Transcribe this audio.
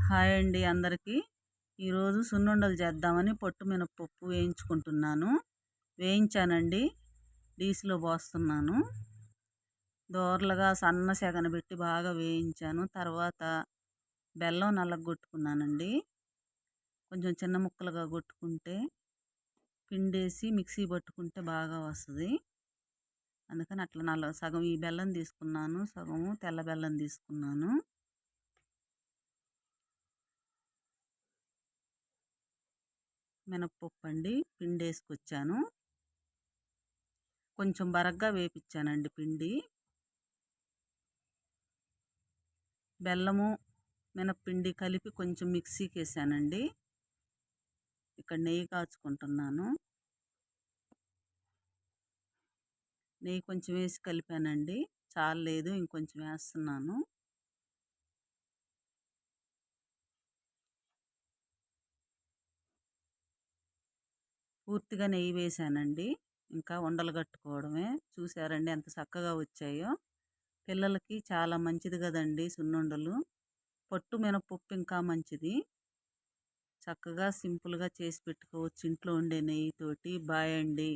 Hi అండి అందరికీ. ఈరోజు సున్నుండలు చేద్దామని పొట్టు మినపప్పు వేయించుకుంటున్నాను. వేయించానండి. డీస్‌లో పోస్తున్నాను. దోరలుగా సన్న సెగన పెట్టి బాగా వేయించాను. తర్వాత బెల్లం నల్లగొట్టుకున్నానండి. కొంచెం చిన్న ముక్కలుగా కొట్టుకుంటే పిండేసి మిక్సీ పట్టుకుంటే బాగా వస్తది. అందుకని అట్లా సగం ఈ బెల్లం తీసుకున్నాను. సగము తెల్ల బెల్లం తీసుకున్నాను. మినపప్పు అండి పిండేసుకొచ్చాను. కొంచెం బరగ్గా వేపిచ్చానండి పిండి. బెల్లము, మినప్పిండి కలిపి కొంచెం మిక్సీకేసానండి. ఇక్కడ నెయ్యి కాచుకుంటున్నాను. నెయ్యి కొంచెం వేసి కలిపానండి. చాల్లేదు ఇంకొంచెం వేస్తున్నాను. పూర్తిగా నెయ్యి వేసానండి. ఇంకా ఉండలు కట్టుకోవడమే. చూసారండి ఎంత చక్కగా వచ్చాయో. పిల్లలకి చాలా మంచిది కదండి సున్నుండలు. పొట్టు మినపప్పు ఇంకా మంచిది. చక్కగా సింపుల్‌గా చేసి పెట్టుకోవచ్చు ఇంట్లో ఉండే నెయ్యితోటి. బాయ్ అండి.